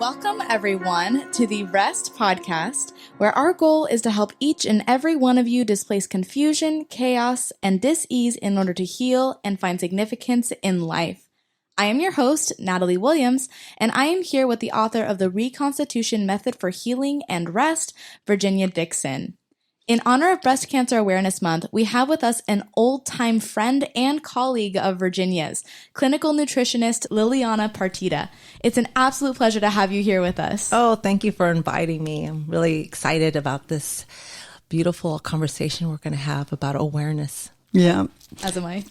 Welcome, everyone, to the R.E.S.T podcast, where our goal is to help each and every one of you displace confusion, chaos, and dis-ease in order to heal and find significance in life. I am your host, Natalie Williams, and I am here with the author of the Reconstitution Method for Healing and Rest, Virginia Dixon. In honor of Breast Cancer Awareness Month, we have with us an old-time friend and colleague of Virginia's, clinical nutritionist Liliana Partida. It's an absolute pleasure to have you here with us. Oh, thank you for inviting me. I'm really excited about this beautiful conversation we're going to have about awareness. Yeah. As am I.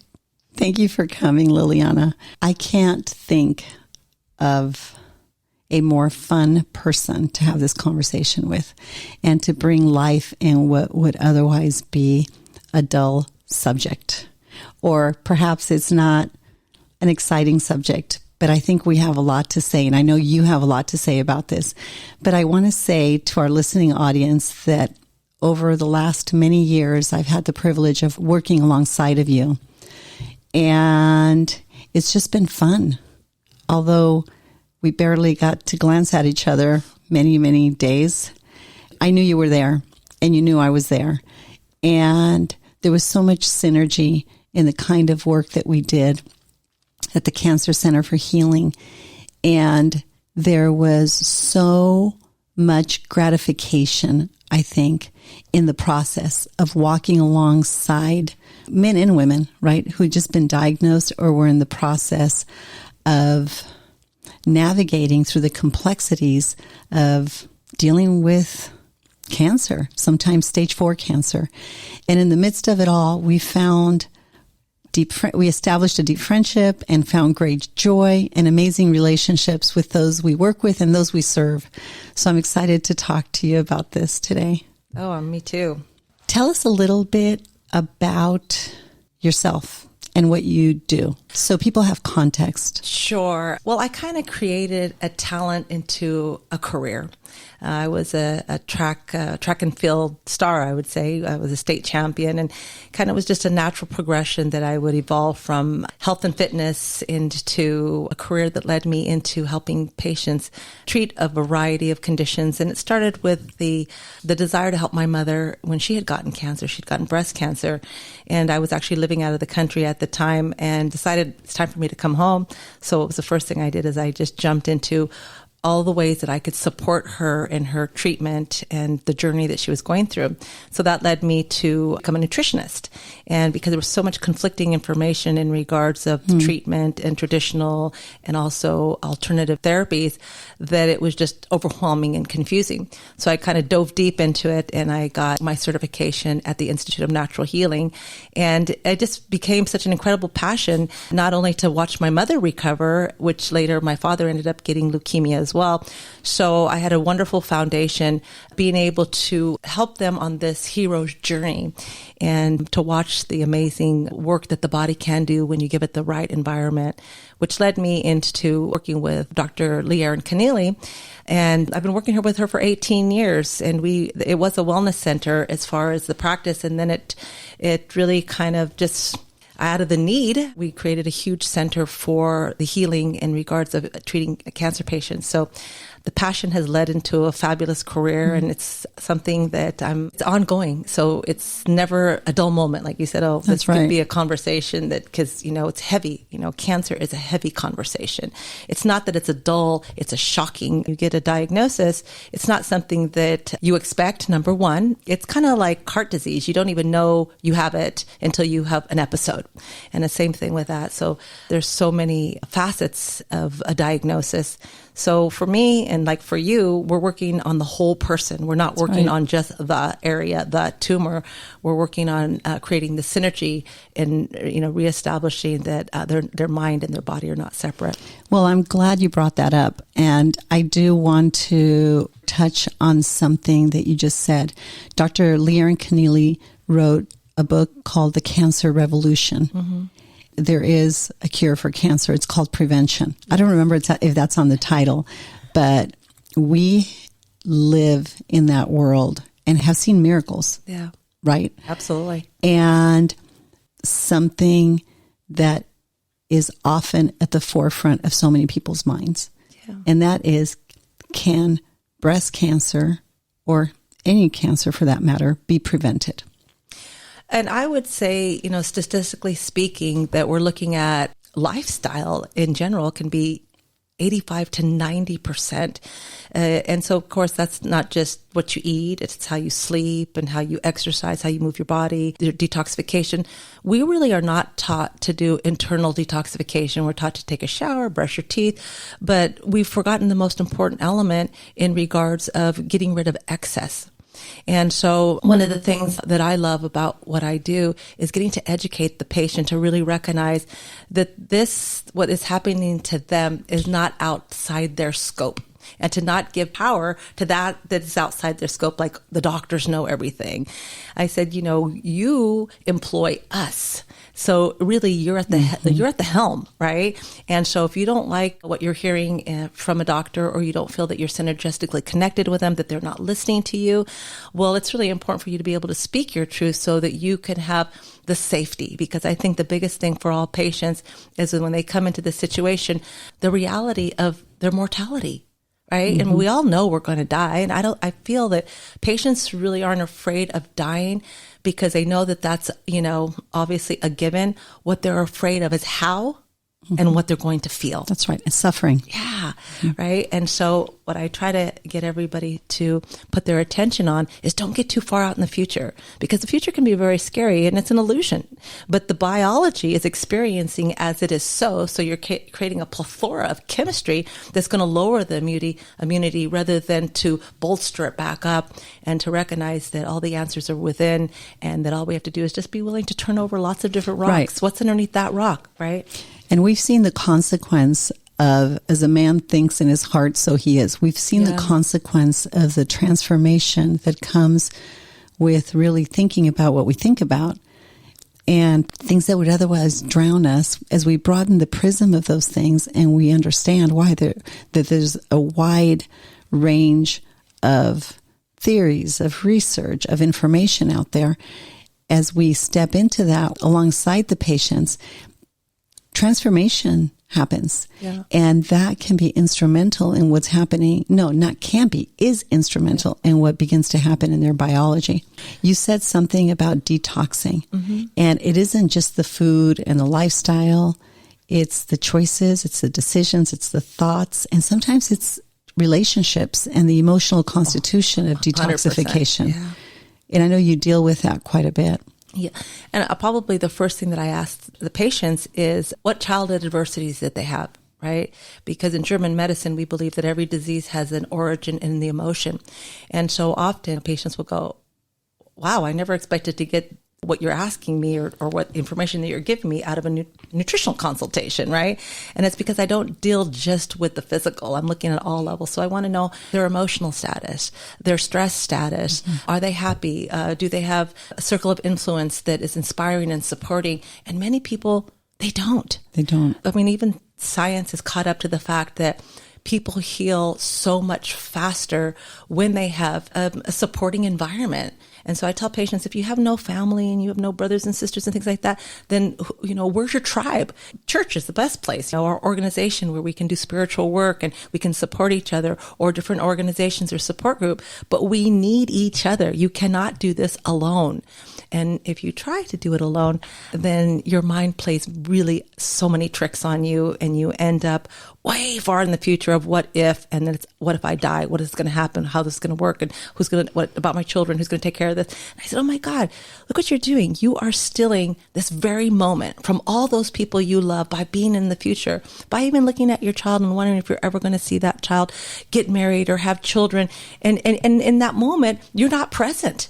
Thank you for coming, Liliana. I can't think of a more fun person to have this conversation with and to bring life in what would otherwise be a dull subject. Or perhaps it's not an exciting subject, but I think we have a lot to say, and I know you have a lot to say about this. But I want to say to our listening audience that over the last many years, I've had the privilege of working alongside of you. And it's just been fun. Although we barely got to glance at each other many, many days, I knew you were there and you knew I was there. And there was so much synergy in the kind of work that we did at the Cancer Center for Healing. And there was so much gratification, I think, in the process of walking alongside men and women, right, who had just been diagnosed or were in the process of navigating through the complexities of dealing with cancer, sometimes stage 4 cancer. And in the midst of it all, we established a deep friendship and found great joy and amazing relationships with those we work with and those we serve. So I'm excited to talk to you about this today. Oh, me too. Tell us a little bit about yourself and what you do, so people have context. Sure. Well, I kind of created a talent into a career. I was a track and field star, I would say. I was a state champion, and kind of was just a natural progression that I would evolve from health and fitness into a career that led me into helping patients treat a variety of conditions. And it started with the desire to help my mother when she had gotten cancer. She'd gotten breast cancer, and I was actually living out of the country at the time and decided it's time for me to come home. So it was the first thing I did is I just jumped into all the ways that I could support her in her treatment and the journey that she was going through. So that led me to become a nutritionist. And because there was so much conflicting information in regards of treatment and traditional and also alternative therapies, that it was just overwhelming and confusing. So I kind of dove deep into it, and I got my certification at the Institute of Natural Healing. And it just became such an incredible passion, not only to watch my mother recover, which later my father ended up getting leukemia as well. So I had a wonderful foundation being able to help them on this hero's journey and to watch the amazing work that the body can do when you give it the right environment, which led me into working with Dr. Leigh, Erin, Connealy. And I've been working with her for 18 years, and it was a wellness center as far as the practice. And then it really kind of just, out of the need, we created a huge center for the healing in regards of treating cancer patients. So the passion has led into a fabulous career, and it's something that it's ongoing. So it's never a dull moment. Like you said, this could be a conversation because, it's heavy. Cancer is a heavy conversation. It's not that it's a dull, it's a shocking. You get a diagnosis. It's not something that you expect, number one. It's kind of like heart disease. You don't even know you have it until you have an episode. And the same thing with that. So there's so many facets of a diagnosis. So for me and like for you, we're working on the whole person. We're not working on just the area, the tumor. We're working on creating the synergy and, reestablishing that their mind and their body are not separate. Well, I'm glad you brought that up. And I do want to touch on something that you just said. Dr. Leigh, Erin, Connealy wrote a book called The Cancer Revolution. Mm-hmm. There is a cure for cancer. It's called prevention. I don't remember if that's on the title, but we live in that world and have seen miracles. Yeah. Right? Absolutely. And something that is often at the forefront of so many people's minds. Yeah. And that is can breast cancer, or any cancer for that matter, be prevented? And I would say, statistically speaking, that we're looking at lifestyle in general can be 85 to 90%. And so, of course, that's not just what you eat. It's how you sleep and how you exercise, how you move your body, your detoxification. We really are not taught to do internal detoxification. We're taught to take a shower, brush your teeth, but we've forgotten the most important element in regards of getting rid of excess. And so one of the things that I love about what I do is getting to educate the patient to really recognize that what is happening to them is not outside their scope, and to not give power to that is outside their scope, like the doctors know everything. I said, you employ us. So really you're at the helm, right? And so if you don't like what you're hearing from a doctor, or you don't feel that you're synergistically connected with them, that they're not listening to you, well, it's really important for you to be able to speak your truth so that you can have the safety. Because I think the biggest thing for all patients is when they come into this situation, the reality of their mortality. Right. Mm-hmm. And we all know we're going to die. And I feel that patients really aren't afraid of dying because they know that that's, obviously a given. What they're afraid of is how and what they're going to feel. That's right. It's suffering. Yeah. Right. And so what I try to get everybody to put their attention on is don't get too far out in the future, because the future can be very scary and it's an illusion. But the biology is experiencing as it is so you're creating a plethora of chemistry that's going to lower the immunity rather than to bolster it back up, and to recognize that all the answers are within, and that all we have to do is just be willing to turn over lots of different rocks. Right. What's underneath that rock, right? And we've seen the consequence of, as a man thinks in his heart, so he is. We've seen the consequence of the transformation that comes with really thinking about what we think about, and things that would otherwise drown us, as we broaden the prism of those things and we understand why that there's a wide range of theories, of research, of information out there. As we step into that alongside the patients, transformation happens. Yeah. And that can be instrumental in what's happening. No, not can be, is instrumental in what begins to happen in their biology. You said something about detoxing, and it isn't just the food and the lifestyle. It's the choices, it's the decisions, it's the thoughts, and sometimes it's relationships and the emotional constitution of detoxification. Yeah. And I know you deal with that quite a bit. Yeah. And probably the first thing that I ask the patients is what childhood adversities did they have, right? Because in German medicine, we believe that every disease has an origin in the emotion. And so often patients will go, wow, I never expected to get what you're asking me or what information that you're giving me out of a nutritional consultation, right? And it's because I don't deal just with the physical. I'm looking at all levels. So I want to know their emotional status, their stress status. Are they happy? Do they have a circle of influence that is inspiring and supporting? And many people, they don't. They don't. I mean, even science is caught up to the fact that people heal so much faster when they have a supporting environment. And so I tell patients, if you have no family and you have no brothers and sisters and things like that, then, where's your tribe? Church is the best place. Our organization where we can do spiritual work and we can support each other, or different organizations or support group. But we need each other. You cannot do this alone. And if you try to do it alone, then your mind plays really so many tricks on you, and you end up way far in the future of what if, and then it's what if I die? What is going to happen? How this is going to work? And what about my children? Who's going to take care of this? And I said, oh my God, look what you're doing. You are stealing this very moment from all those people you love by being in the future, by even looking at your child and wondering if you're ever going to see that child get married or have children. And in that moment, you're not present.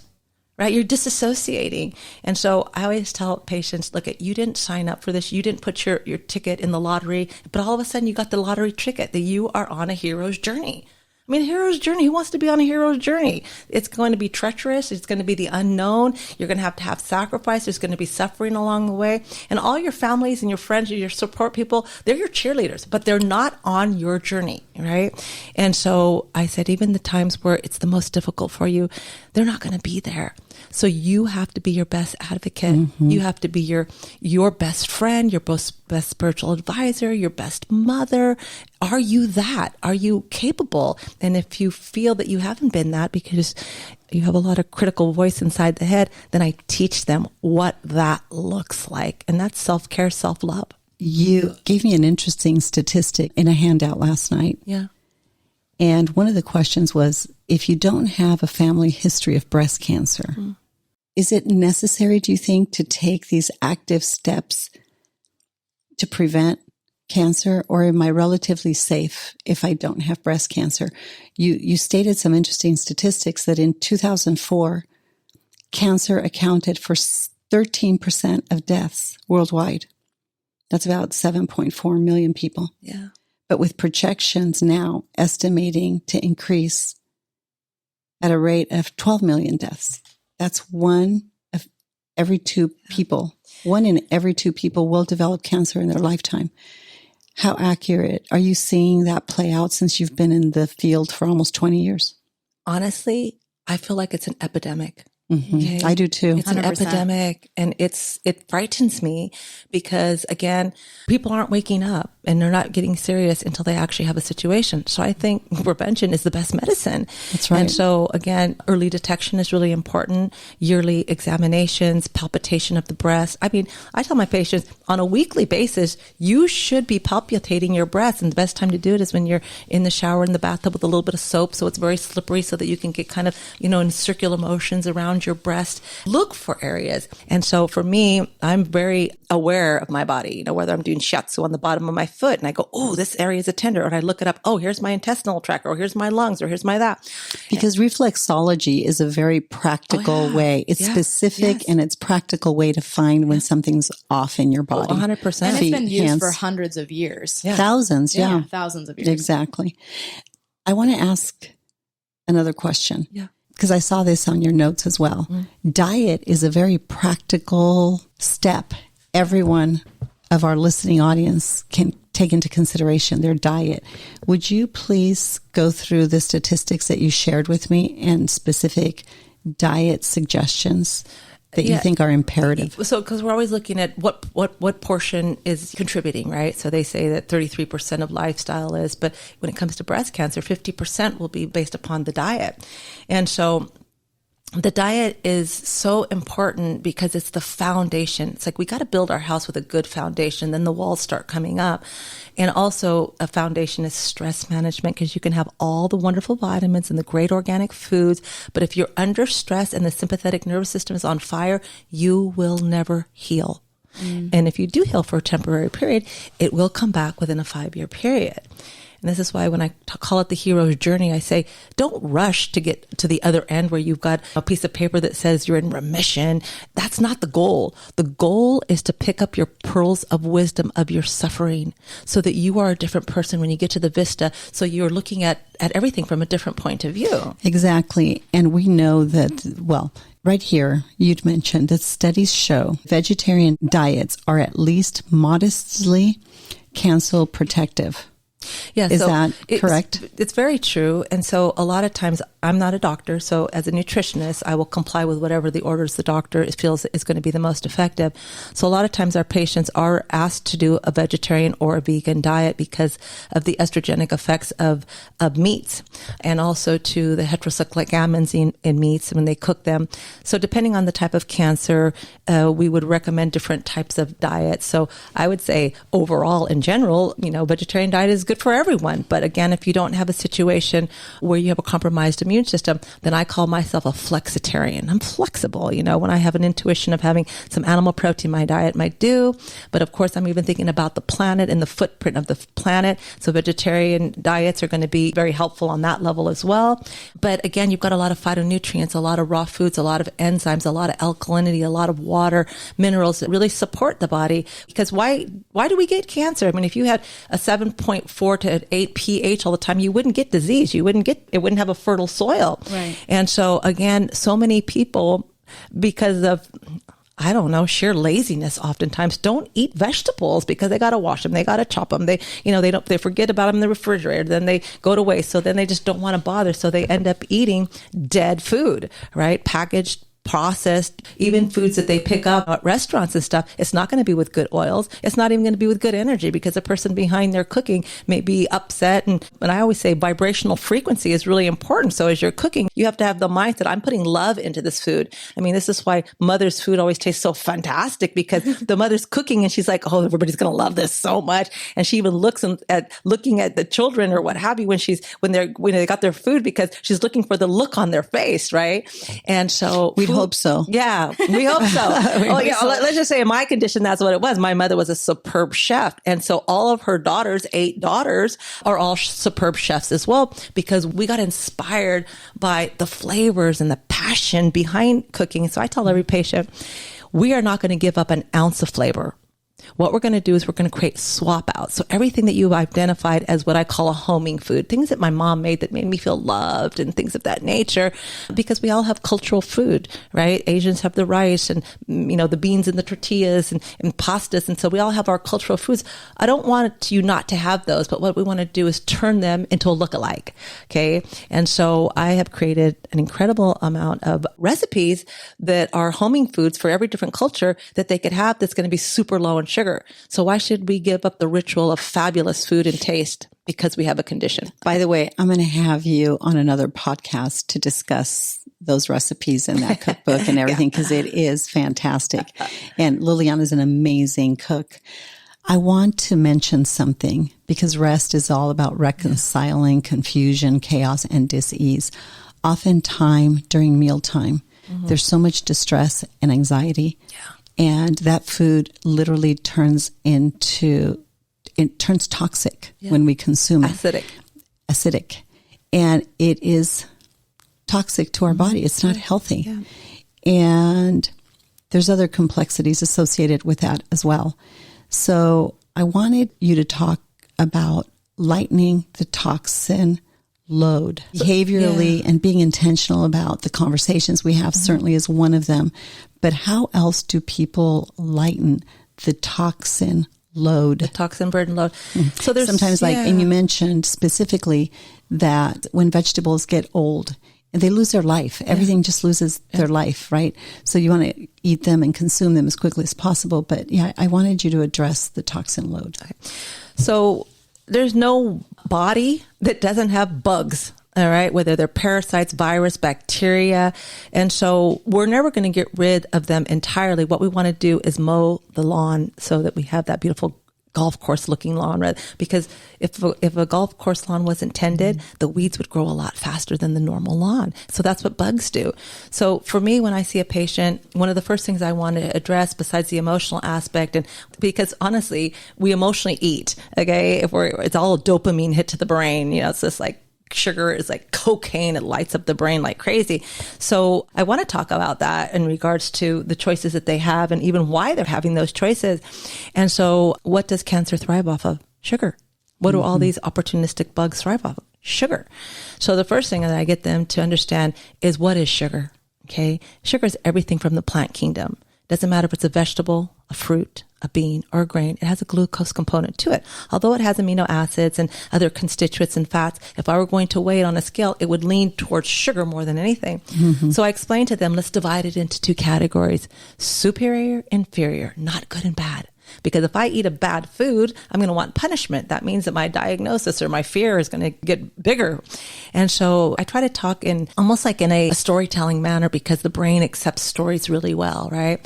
Right? You're disassociating. And so I always tell patients, look, you didn't sign up for this. You didn't put your ticket in the lottery, but all of a sudden you got the lottery ticket that you are on a hero's journey. I mean, a hero's journey. Who wants to be on a hero's journey? It's going to be treacherous. It's going to be the unknown. You're going to have sacrifice. There's going to be suffering along the way. And all your families and your friends and your support people, they're your cheerleaders, but they're not on your journey, right? And so I said, even the times where it's the most difficult for you, they're not going to be there. So you have to be your best advocate. You have to be your best friend, your best spiritual advisor, your best mother. Are you that? Are you capable? And if you feel that you haven't been that because you have a lot of critical voice inside the head, then I teach them what that looks like. And that's self-care, self-love. You gave me an interesting statistic in a handout last night. Yeah. And one of the questions was, if you don't have a family history of breast cancer, is it necessary, do you think, to take these active steps to prevent cancer, or am I relatively safe if I don't have breast cancer? You stated some interesting statistics that in 2004, cancer accounted for 13% of deaths worldwide. That's about 7.4 million people. Yeah. But with projections now estimating to increase at a rate of 12 million deaths, that's one of every two people. One in every two people will develop cancer in their lifetime. How accurate are you seeing that play out since you've been in the field for almost 20 years? Honestly, I feel like it's an epidemic. Okay? I do too. It's 100%. An epidemic, and it frightens me because, again, people aren't waking up and they're not getting serious until they actually have a situation. So I think prevention is the best medicine. That's right. And so, again, early detection is really important. Yearly examinations, palpitation of the breast. I mean, I tell my patients on a weekly basis, you should be palpitating your breast. And the best time to do it is when you're in the shower, in the bathtub with a little bit of soap. So it's very slippery so that you can get kind of, in circular motions around your breast. Look for areas. And so for me, I'm very aware of my body, whether I'm doing shiatsu on the bottom of my foot and I go, oh, this area is a tender. Or I look it up. Oh, here's my intestinal tract, or here's my lungs, or here's my that. Because reflexology is a very practical way. It's specific and it's practical way to find when something's off in your body. 100%. And it's been used for hundreds of years. Yeah. Thousands. Yeah. Thousands of years. Exactly. I want to ask another question. Yeah. Because I saw this on your notes as well. Diet is a very practical step. Everyone of our listening audience can take into consideration their diet. Would you please go through the statistics that you shared with me and specific diet suggestions that you think are imperative? So, because we're always looking at what portion is contributing, right? So they say that 33% of lifestyle is, but when it comes to breast cancer, 50% will be based upon the diet. And so the diet is so important because it's the foundation. It's like we got to build our house with a good foundation, then the walls start coming up. And also a foundation is stress management, because you can have all the wonderful vitamins and the great organic foods, but if you're under stress and the sympathetic nervous system is on fire, you will never heal. And if you do heal for a temporary period, it will come back within a 5-year period. And this is why when I call it the hero's journey, I say, don't rush to get to the other end where you've got a piece of paper that says you're in remission. That's not the goal. The goal is to pick up your pearls of wisdom of your suffering so that you are a different person when you get to the vista. So you're looking at everything from a different point of view. Exactly. And we know that, well, right here, you'd mentioned that studies show vegetarian diets are at least modestly cancer protective. Yeah, is that correct? It's very true. And so a lot of times, I'm not a doctor, so as a nutritionist, I will comply with whatever the orders the doctor feels is going to be the most effective. So a lot of times our patients are asked to do a vegetarian or a vegan diet because of the estrogenic effects of meats, and also to the heterocyclic amines in meats when they cook them. So depending on the type of cancer, we would recommend different types of diets. So I would say overall, in general, vegetarian diet is good for everyone. But again, if you don't have a situation where you have a compromised immune system, then I call myself a flexitarian. I'm flexible. When I have an intuition of having some animal protein, my diet might do. But of course, I'm even thinking about the planet and the footprint of the planet. So vegetarian diets are going to be very helpful on that level as well. But again, you've got a lot of phytonutrients, a lot of raw foods, a lot of enzymes, a lot of alkalinity, a lot of water, minerals that really support the body. Because why do we get cancer? I mean, if you had a 7.4 to an 8 pH all the time, you wouldn't get disease. It wouldn't have a fertile soil. Right. And so again, so many people, because of, I don't know, sheer laziness oftentimes, don't eat vegetables because they got to wash them. They got to chop them. They forget about them in the refrigerator. Then they go to waste. So then they just don't want to bother. So they end up eating dead food, right? Packaged processed, even foods that they pick up at restaurants and stuff, it's not going to be with good oils. It's not even going to be with good energy because the person behind their cooking may be upset. And I always say vibrational frequency is really important. So as you're cooking, you have to have the mindset, I'm putting love into this food. I mean, this is why mother's food always tastes so fantastic, because the mother's cooking and she's like, oh, everybody's going to love this so much. And she even looking at the children or what have you when they got their food, because she's looking for the look on their face, right? And so we'd hope so. Yeah, we hope so. Let's just say in my condition, that's what it was. My mother was a superb chef. And so all of her daughters, 8 daughters, are all superb chefs as well, because we got inspired by the flavors and the passion behind cooking. So I tell every patient, we are not going to give up an ounce of flavor. What we're going to do is we're going to create swap outs. So everything that you've identified as what I call a homing food, things that my mom made that made me feel loved and things of that nature, because we all have cultural food, right? Asians have the rice and, the beans and the tortillas and pastas. And so we all have our cultural foods. I don't want you not to have those, but what we want to do is turn them into a lookalike. Okay. And so I have created an incredible amount of recipes that are homing foods for every different culture that they could have that's going to be super low in sugar. So why should we give up the ritual of fabulous food and taste because we have a condition? By the way, I'm going to have you on another podcast to discuss those recipes and that cookbook and everything, because it is fantastic. And Liliana is an amazing cook. I want to mention something, because rest is all about reconciling confusion, chaos, and dis-ease. Oftentimes during mealtime, there's so much distress and anxiety. Yeah. And that food literally turns toxic when we consume it. Acidic. And it is toxic to our body. It's not healthy. Yeah. And there's other complexities associated with that as well. So I wanted you to talk about lightening the toxin load behaviorally, and being intentional about the conversations we have certainly is one of them. But how else do people lighten the toxin load? The toxin burden load. So there's sometimes and you mentioned specifically that when vegetables get old, they lose their life. Everything just loses their life, right? So you want to eat them and consume them as quickly as possible. But I wanted you to address the toxin load. Okay. So there's no body that doesn't have bugs, all right, whether they're parasites, virus, bacteria. And so we're never going to get rid of them entirely. What we want to do is mow the lawn so that we have that beautiful golf course looking lawn, right? Because if a golf course lawn wasn't tended, the weeds would grow a lot faster than the normal lawn. So that's what bugs do. So for me, when I see a patient, one of the first things I want to address, besides the emotional aspect, and because honestly, we emotionally eat, okay? It's all a dopamine hit to the brain, it's just like sugar is like cocaine. It lights up the brain like crazy. So I want to talk about that in regards to the choices that they have and even why they're having those choices. And so what does cancer thrive off of? Sugar. What do all these opportunistic bugs thrive off of? Sugar. So the first thing that I get them to understand is, what is sugar? Okay. Sugar is everything from the plant kingdom. Doesn't matter if it's a vegetable, a fruit, a bean, or a grain. It has a glucose component to it. Although it has amino acids and other constituents and fats, if I were going to weigh it on a scale, it would lean towards sugar more than anything. So I explained to them, let's divide it into 2 categories: superior, inferior, not good and bad. Because if I eat a bad food, I'm going to want punishment. That means that my diagnosis or my fear is going to get bigger. And so I try to talk in almost like in a storytelling manner, because the brain accepts stories really well, right?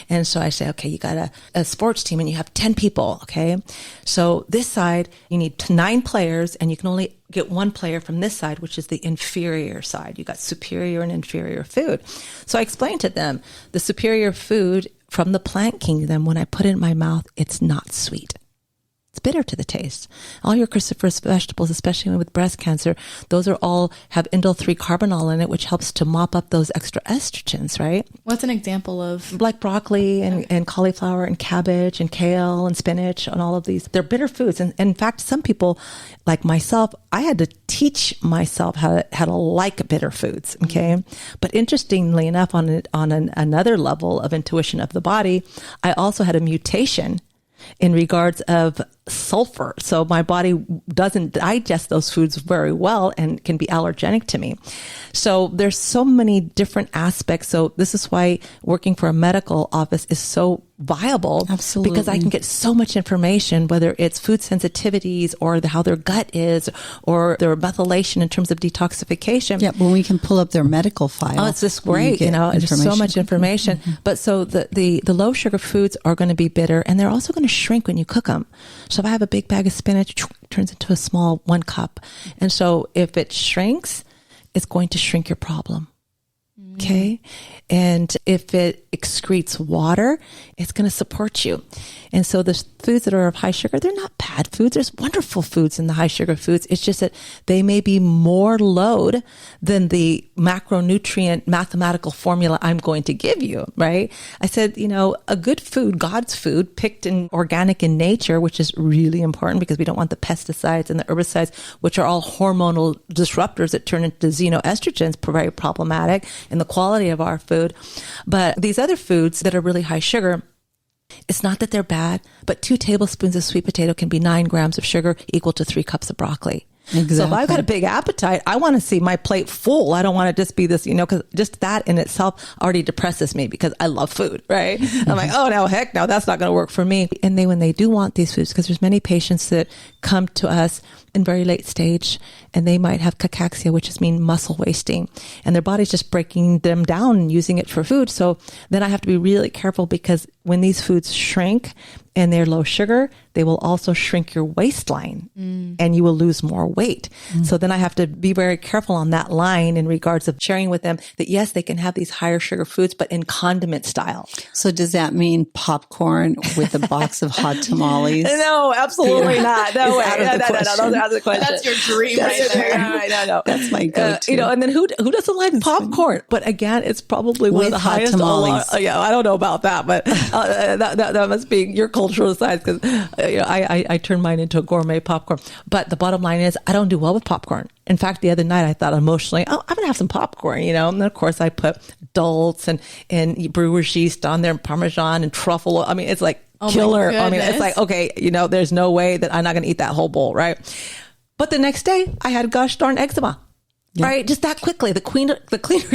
And so I say, okay, you got a sports team and you have 10 people, okay? So this side, you need 9 players, and you can only get 1 player from this side, which is the inferior side. You got superior and inferior food. So I explained to them the superior food from the plant kingdom, when I put it in my mouth, it's not sweet. It's bitter to the taste. All your cruciferous vegetables, especially with breast cancer, those are all have indole-3 carbinol in it, which helps to mop up those extra estrogens, right? What's an example of? Like broccoli and cauliflower and cabbage and kale and spinach and all of these. They're bitter foods. And in fact, some people, like myself, I had to teach myself how to like bitter foods, okay? But interestingly enough, on another level of intuition of the body, I also had a mutation in regards of sulfur. So my body doesn't digest those foods very well and can be allergenic to me. So there's so many different aspects. So this is why working for a medical office is so viable. Absolutely. Because I can get so much information, whether it's food sensitivities or how their gut is or their methylation in terms of detoxification. Yeah, when we can pull up their medical file. Oh, it's just great. There's so much information. Mm-hmm. But so the low sugar foods are going to be bitter, and they're also going to shrink when you cook them. So if I have a big bag of spinach, it turns into a small 1 cup. And so if it shrinks, it's going to shrink your problem. Okay. And if it excretes water, it's going to support you. And so the foods that are of high sugar, they're not bad foods. There's wonderful foods in the high sugar foods. It's just that they may be more load than the macronutrient mathematical formula I'm going to give you, right? I said, a good food, God's food, picked in organic in nature, which is really important because we don't want the pesticides and the herbicides, which are all hormonal disruptors that turn into xenoestrogens, very problematic in the quality of our food. But these other foods that are really high sugar, it's not that they're bad, but 2 tablespoons of sweet potato can be 9 grams of sugar equal to 3 cups of broccoli. Exactly. So if I've got a big appetite, I want to see my plate full. I don't want to just be this, because just that in itself already depresses me because I love food, right? I'm like, oh, no, heck no, that's not going to work for me. And when they do want these foods, because there's many patients that come to us in very late stage and they might have cachexia, which is mean muscle wasting, and their body's just breaking them down and using it for food. So then I have to be really careful because when these foods shrink and they're low sugar, they will also shrink your waistline and you will lose more weight. So then I have to be very careful on that line in regards of sharing with them that yes, they can have these higher sugar foods, but in condiment style. So does that mean popcorn with a box of hot tamales? No, absolutely not. No way. No, those are out of the question. That's your dream right there. No. That's my go-to. And then who doesn't like popcorn? But again, it's probably one of the highest tamales. I don't know about that, but that must be your cultural side because I turned mine into a gourmet popcorn. But the bottom line is I don't do well with popcorn. In fact, the other night I thought emotionally, I'm going to have some popcorn, and then of course I put Dulce and brewer's yeast on there and Parmesan and truffle. I mean, it's like killer. I mean, it's like, okay, there's no way that I'm not going to eat that whole bowl, right? But the next day I had gosh darn eczema. Yeah. Right? Just that quickly. The cleaner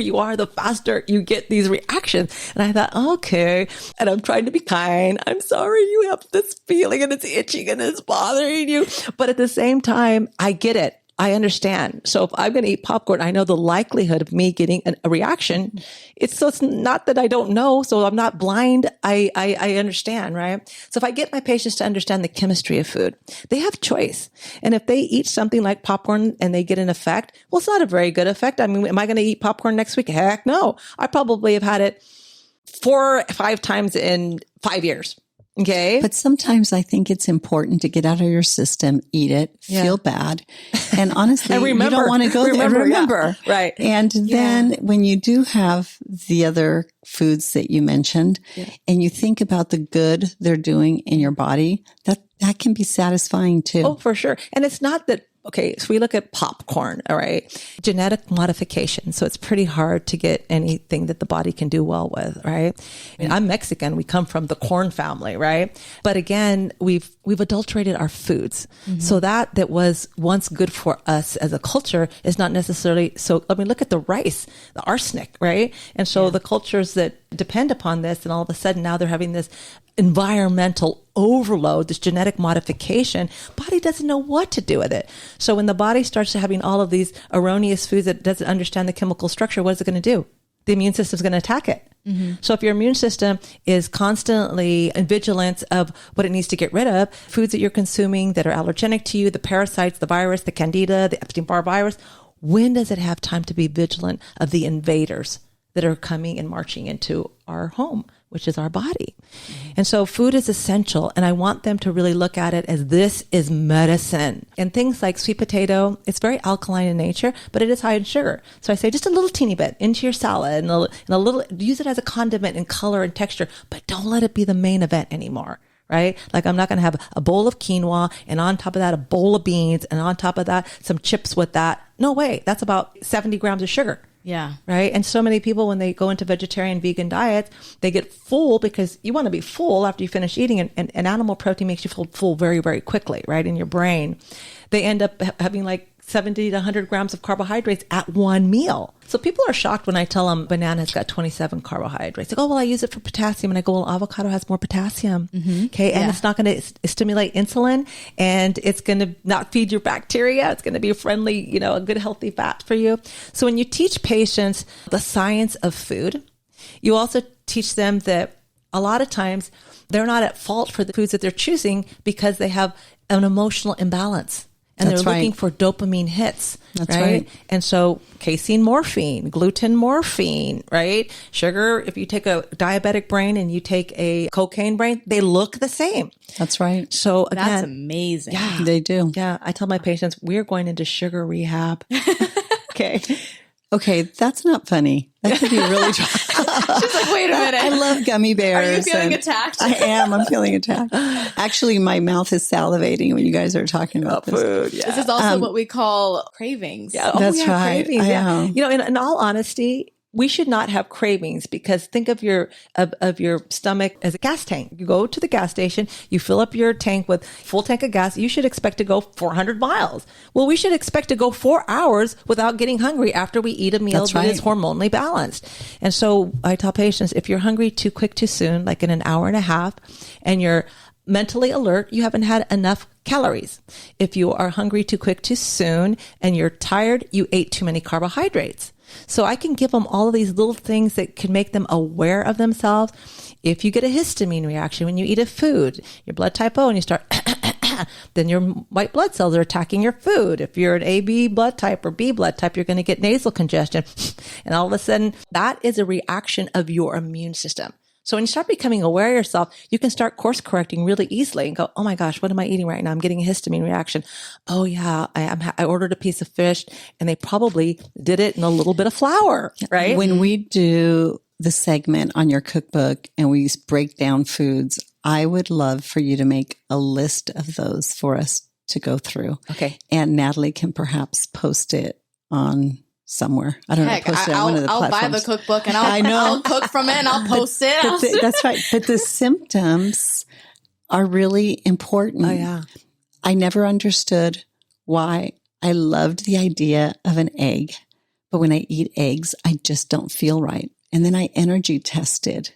you are, the faster you get these reactions. And I thought, okay. And I'm trying to be kind. I'm sorry you have this feeling and it's itching and it's bothering you. But at the same time, I get it. I understand. So if I'm going to eat popcorn, I know the likelihood of me getting a reaction. It's not that I don't know. So I'm not blind. I understand, right? So if I get my patients to understand the chemistry of food, they have choice. And if they eat something like popcorn and they get an effect, well, it's not a very good effect. I mean, am I going to eat popcorn next week? Heck no. I probably have had it 4 or 5 times in 5 years. Okay. But sometimes I think it's important to get out of your system, eat it, feel bad. And honestly, and remember, you don't want to go there. Remember. Yeah. Right. And then when you do have the other foods that you mentioned and you think about the good they're doing in your body, that can be satisfying too. Oh, for sure. And it's not that, okay, so we look at popcorn, all right, genetic modification. So it's pretty hard to get anything that the body can do well with, right? I mean, I'm Mexican. We come from the corn family, right? But again, we've adulterated our foods. Mm-hmm. So that was once good for us as a culture is not necessarily so. I mean, look at the rice, the arsenic, right? And so the cultures that depend upon this, and all of a sudden now they're having this environmental overload, this genetic modification, body doesn't know what to do with it. So when the body starts having all of these erroneous foods that doesn't understand the chemical structure, what is it going to do? The immune system is going to attack it. Mm-hmm. So if your immune system is constantly in vigilance of what it needs to get rid of, foods that you're consuming that are allergenic to you, the parasites, the virus, the candida, the Epstein-Barr virus, when does it have time to be vigilant of the invaders that are coming and marching into our home, which is our body? Mm-hmm. And so food is essential. And I want them to really look at it as this is medicine. And things like sweet potato, it's very alkaline in nature, but it is high in sugar. So I say just a little teeny bit into your salad and a little, use it as a condiment in color and texture, but don't let it be the main event anymore. Right? Like I'm not going to have a bowl of quinoa and on top of that, a bowl of beans and on top of that, some chips with that. No way. That's about 70 grams of sugar. Yeah. Right. And so many people, when they go into vegetarian, vegan diets, they get full because you want to be full after you finish eating. And animal protein makes you feel full very, very quickly, right? In your brain. They end up having like 70 to 100 grams of carbohydrates at one meal. So people are shocked when I tell them banana's got 27 carbohydrates. They go, well, I use it for potassium. And I go, well, avocado has more potassium. Okay. And it's not going to stimulate insulin, and it's going to not feed your bacteria. It's going to be a friendly, a good healthy fat for you. So when you teach patients the science of food, you also teach them that a lot of times they're not at fault for the foods that they're choosing because they have an emotional imbalance. And they're looking for dopamine hits, right? And so casein, morphine, gluten, morphine, right? Sugar, if you take a diabetic brain and you take a cocaine brain, they look the same. That's right. So again, that's amazing. Yeah, they do. Yeah. I tell my patients, we're going into sugar rehab. Okay, that's not funny. That could be really dry. She's like, wait a minute. I love gummy bears. Are you feeling attacked? I am. I'm feeling attacked. Actually, my mouth is salivating when you guys are talking about this. Food. Yeah. This is also what we call cravings. Yeah. That's right. Cravings. Yeah. In all honesty, we should not have cravings, because think of your stomach as a gas tank. You go to the gas station, you fill up your tank with full tank of gas. You should expect to go 400 miles. Well, we should expect to go 4 hours without getting hungry after we eat a meal that is hormonally balanced. And so I tell patients, if you're hungry too quick, too soon, like in an hour and a half, and you're mentally alert, you haven't had enough calories. If you are hungry too quick, too soon, and you're tired, you ate too many carbohydrates. So I can give them all of these little things that can make them aware of themselves. If you get a histamine reaction when you eat a food, your blood type O, and you start, then your white blood cells are attacking your food. If you're an AB blood type or B blood type, you're going to get nasal congestion. And all of a sudden, that is a reaction of your immune system. So when you start becoming aware of yourself, you can start course correcting really easily and go, oh my gosh, what am I eating right now? I'm getting a histamine reaction. Oh yeah, I ordered a piece of fish and they probably did it in a little bit of flour, right? When we do the segment on your cookbook and we break down foods, I would love for you to make a list of those for us to go through. Okay. And Natalie can perhaps post it on somewhere. I don't know. Post it on one of the platforms. I'll buy the cookbook and I'll cook from it and I'll post it. That's right. But the symptoms are really important. Oh, yeah. I never understood why I loved the idea of an egg, but when I eat eggs, I just don't feel right. And then I energy tested.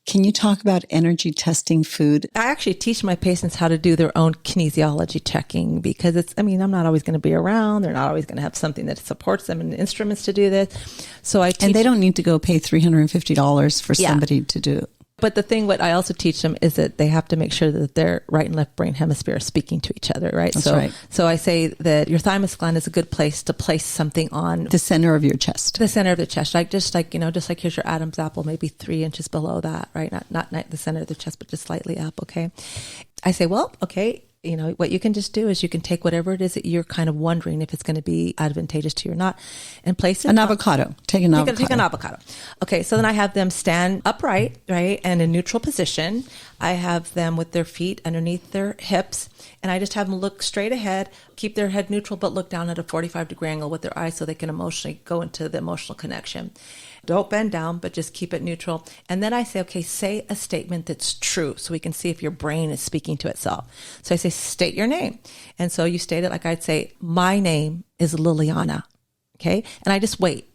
Can you talk about energy testing food? I actually teach my patients how to do their own kinesiology checking, because I'm not always going to be around. They're not always going to have something that supports them and instruments to do this. So I teach. And they don't need to go pay $350 for somebody to do it. But the thing, what I also teach them is that they have to make sure that their right and left brain hemisphere are speaking to each other, right? That's right. So I say that your thymus gland is a good place to place something on the center of your chest. The center of the chest, just like here's your Adam's apple, maybe 3 inches below that, right? Not the center of the chest, but just slightly up. Okay. I say, well, okay. What you can just do is you can take whatever it is that you're kind of wondering if it's going to be advantageous to you or not, and place it. Avocado. Take an avocado. Okay. So then I have them stand upright, right? And in neutral position. I have them with their feet underneath their hips, and I just have them look straight ahead, keep their head neutral, but look down at a 45-degree angle with their eyes so they can emotionally go into the emotional connection. Don't bend down, but just keep it neutral. And then I say, okay, say a statement that's true so we can see if your brain is speaking to itself. So I say, state your name. And so you state it like I'd say, my name is Liliana. Okay. And I just wait.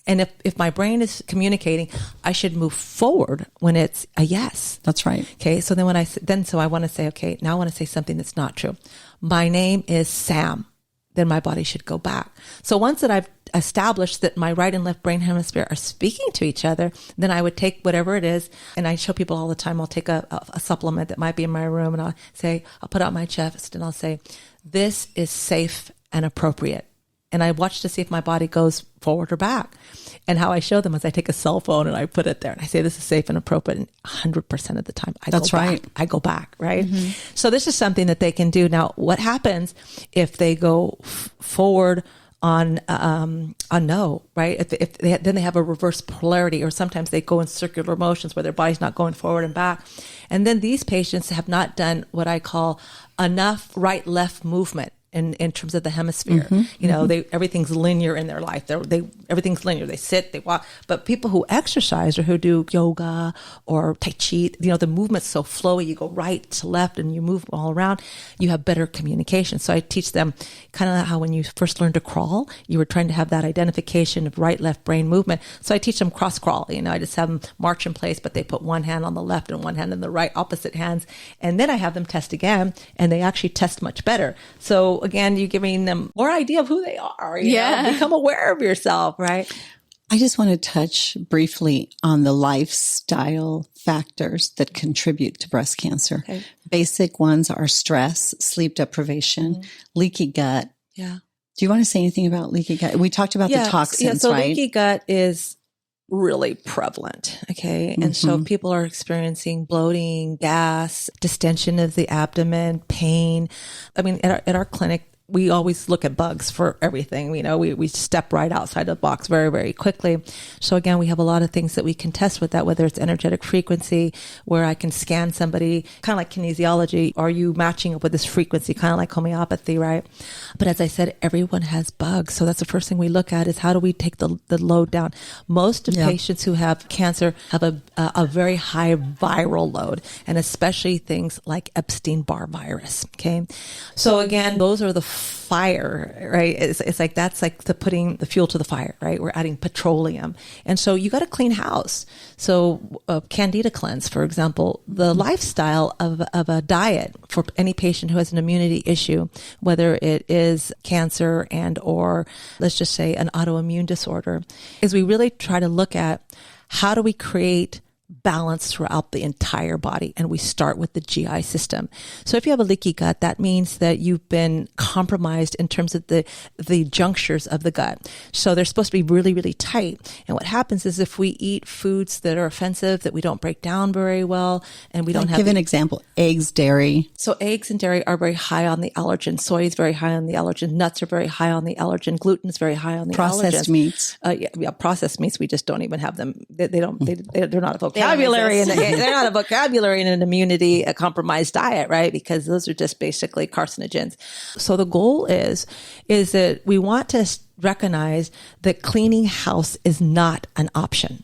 And if my brain is communicating, I should move forward when it's a yes. That's right. Okay. So then I want to say, okay, now I want to say something that's not true. My name is Sam. Then my body should go back. So once that I've established that my right and left brain hemisphere are speaking to each other, then I would take whatever it is, and I show people all the time, I'll take a supplement that might be in my room, and I'll put out my chest and I'll say, this is safe and appropriate. And I watch to see if my body goes forward or back. And how I show them is I take a cell phone and I put it there and I say, this is safe and appropriate. And 100% of the time, I go back, right? Mm-hmm. So this is something that they can do. Now, what happens if they go forward on no, right? If then they have a reverse polarity, or sometimes they go in circular motions where their body's not going forward and back. And then these patients have not done what I call enough right-left movement. in terms of the hemisphere. You know, everything's linear in their life. Everything's linear. They sit, they walk. But people who exercise or who do yoga or Tai Chi, you know, the movement's so flowy. You go right to left and you move all around. You have better communication. So I teach them kind of how when you first learned to crawl, you were trying to have that identification of right, left brain movement. So I teach them cross crawl. You know, I just have them march in place, but they put one hand on the left and one hand on the right, opposite hands. And then I have them test again, and they actually test much better. So again, you're giving them more idea of who they are. You know, become aware of yourself, right? I just want to touch briefly on the lifestyle factors that contribute to breast cancer. Okay. Basic ones are stress, sleep deprivation, leaky gut. Yeah. Do you want to say anything about leaky gut? We talked about the toxins, so right? Leaky gut is really prevalent. Okay. And so people are experiencing bloating, gas, distension of the abdomen, pain. I mean, at our clinic, we always look at bugs for everything. You know, we step right outside the box very, very quickly. So again, we have a lot of things that we can test with that, whether it's energetic frequency, where I can scan somebody, kind of like kinesiology. Are you matching up with this frequency? Kind of like homeopathy, right? But as I said, everyone has bugs. So that's the first thing we look at is how do we take the load down? Most of patients who have cancer have a very high viral load, and especially things like Epstein-Barr virus. Okay. So again, those are the fire, right? It's like, that's like putting the fuel to the fire, right? We're adding petroleum. And so you got a clean house. So Candida cleanse, for example, the lifestyle of a diet for any patient who has an immunity issue, whether it is cancer and, or let's just say an autoimmune disorder, is we really try to look at how do we create balance throughout the entire body. And we start with the GI system. So if you have a leaky gut, that means that you've been compromised in terms of the junctures of the gut. So they're supposed to be really, really tight. And what happens is if we eat foods that are offensive, that we don't break down very well, and we don't have... Give an example. Eggs, dairy. So eggs and dairy are very high on the allergen. Soy is very high on the allergen. Nuts are very high on the allergen. Gluten is very high on the processed meats. Processed meats. We just don't even have them. They're not a vocabulary. They're not a vocabulary in an immunity, a compromised diet, right? Because those are just basically carcinogens. So the goal is that we want to recognize that cleaning house is not an option.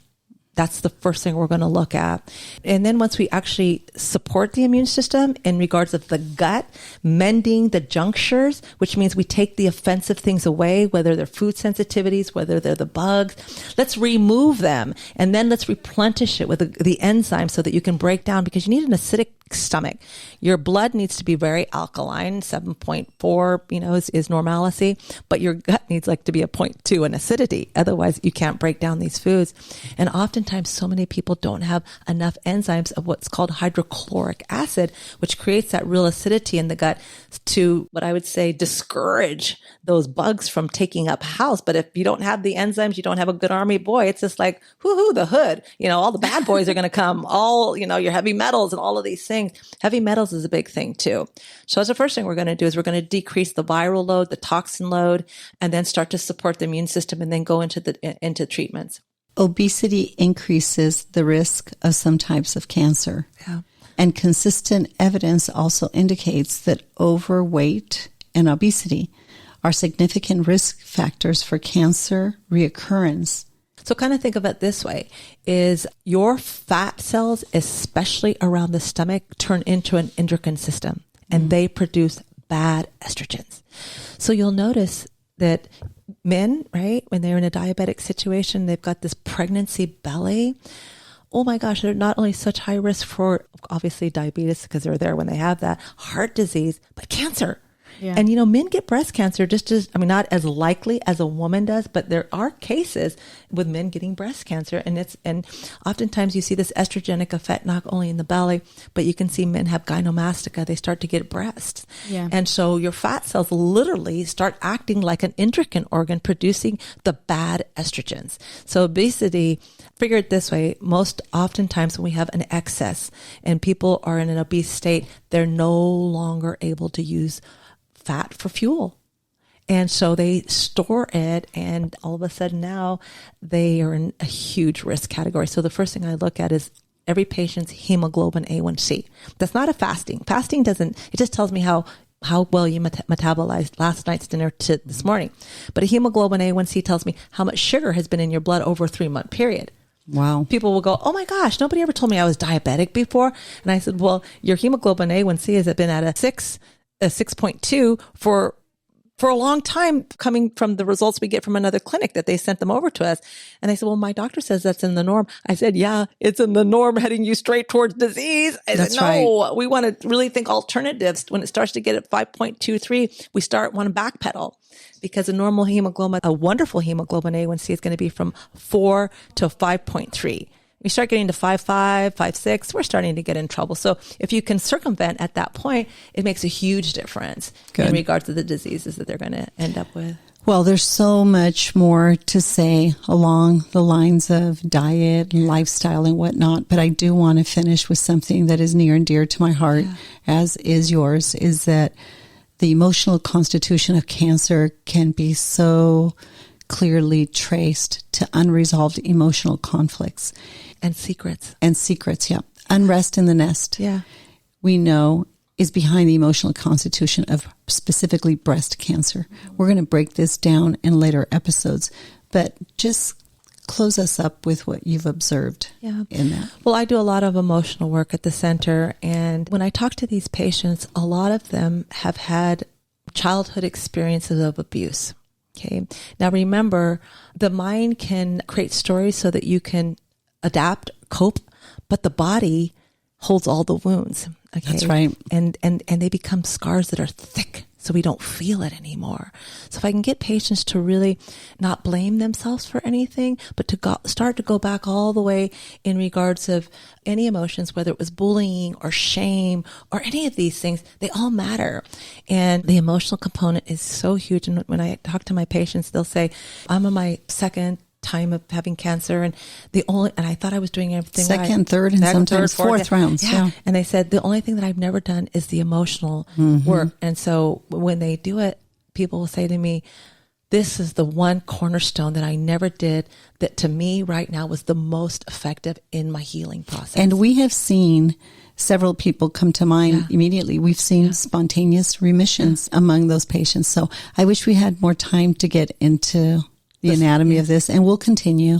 That's the first thing we're going to look at. And then once we actually support the immune system in regards of the gut, mending the junctures, which means we take the offensive things away, whether they're food sensitivities, whether they're the bugs, let's remove them. And then let's replenish it with the enzymes so that you can break down, because you need an acidic stomach. Your blood needs to be very alkaline. 7.4, is normalcy, but your gut needs to be a 0.2 in acidity. Otherwise you can't break down these foods. And oftentimes so many people don't have enough enzymes of what's called hydrochloric acid, which creates that real acidity in the gut to, what I would say, discourage those bugs from taking up house. But if you don't have the enzymes, you don't have a good army, boy, it's just like, hoo-hoo, the hood, all the bad boys are going to come, all, your heavy metals and all of these things. Heavy metals is a big thing too. So that's the first thing we're going to do is we're going to decrease the viral load, the toxin load, and then start to support the immune system and then go into treatments. Obesity increases the risk of some types of cancer. Yeah. And consistent evidence also indicates that overweight and obesity are significant risk factors for cancer reoccurrence. So kind of think of it this way, is your fat cells, especially around the stomach, turn into an endocrine system, and they produce bad estrogens. So you'll notice that men, right, when they're in a diabetic situation, they've got this pregnancy belly. Oh my gosh, they're not only such high risk for obviously diabetes, because they're there when they have that, heart disease, but cancer. Yeah. And, men get breast cancer not as likely as a woman does, but there are cases with men getting breast cancer. And oftentimes you see this estrogenic effect, not only in the belly, but you can see men have gynomastica. They start to get breasts. Yeah. And so your fat cells literally start acting like an endocrine organ, producing the bad estrogens. So obesity, figure it this way, most oftentimes when we have an excess and people are in an obese state, they're no longer able to use fat for fuel. And so they store it, and all of a sudden now they are in a huge risk category. So the first thing I look at is every patient's hemoglobin A1C. That's not a fasting. Fasting it just tells me how how well you metabolized last night's dinner to this morning. But a hemoglobin A1C tells me how much sugar has been in your blood over a 3-month period. Wow. People will go, oh my gosh, nobody ever told me I was diabetic before. And I said, well, your hemoglobin A1C has been at a 6.2 for a long time, coming from the results we get from another clinic that they sent them over to us. And they said, well, my doctor says that's in the norm. I said, yeah, it's in the norm, heading you straight towards disease. I said, no, we want to really think alternatives. When it starts to get at 5.23, we want to backpedal, because a normal hemoglobin, a wonderful hemoglobin A1C is going to be from 4 to 5.3. We start getting to 5.5, 5.6, we're starting to get in trouble. So if you can circumvent at that point, it makes a huge difference in regards to the diseases that they're going to end up with. Well, there's so much more to say along the lines of diet and lifestyle and whatnot, but I do want to finish with something that is near and dear to my heart, as is yours, is that the emotional constitution of cancer can be so clearly traced to unresolved emotional conflicts. And secrets. Yeah. Unrest in the nest. Yeah. We know is behind the emotional constitution of specifically breast cancer. We're going to break this down in later episodes, but just close us up with what you've observed in that. Well, I do a lot of emotional work at the center. And when I talk to these patients, a lot of them have had childhood experiences of abuse. Okay. Now remember, the mind can create stories so that you can adapt, cope, but the body holds all the wounds. Okay. That's right. And they become scars that are thick, so we don't feel it anymore. So if I can get patients to really not blame themselves for anything, but to start to go back all the way in regards of any emotions, whether it was bullying or shame or any of these things, they all matter. And the emotional component is so huge. And when I talk to my patients, they'll say, I'm on my second time of having cancer, and I thought I was doing everything second, right. third, and sometimes fourth rounds. Yeah. And they said the only thing that I've never done is the emotional work. And so when they do it, people will say to me, this is the one cornerstone that I never did that to me right now was the most effective in my healing process. And we have seen several people come to mind immediately. We've seen spontaneous remissions among those patients. So I wish we had more time to get into the anatomy of this, and we'll continue.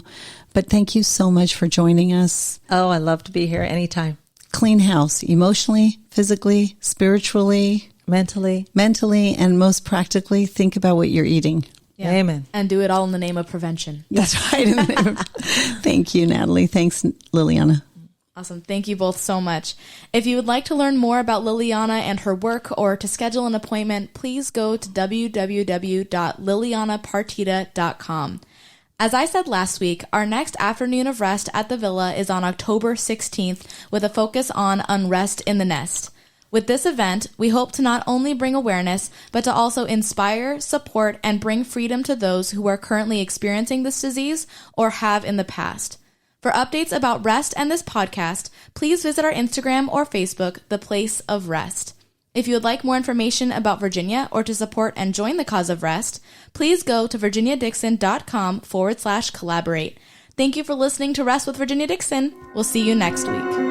But thank you so much for joining us. Oh, I love to be here anytime. Clean house, emotionally, physically, spiritually, mentally, and most practically, think about what you're eating. Yeah. Amen. And do it all in the name of prevention. That's right. Thank you, Natalie. Thanks, Liliana. Awesome. Thank you both so much. If you would like to learn more about Liliana and her work, or to schedule an appointment, please go to www.lilianapartida.com. As I said last week, our next afternoon of rest at the Villa is on October 16th with a focus on unrest in the nest. With this event, we hope to not only bring awareness, but to also inspire, support, and bring freedom to those who are currently experiencing this disease or have in the past. For updates about R.E.S.T and this podcast, please visit our Instagram or Facebook, The Place of R.E.S.T. If you would like more information about Virginia or to support and join the cause of R.E.S.T, please go to virginiadixon.com/collaborate. Thank you for listening to R.E.S.T with Virginia Dixon. We'll see you next week.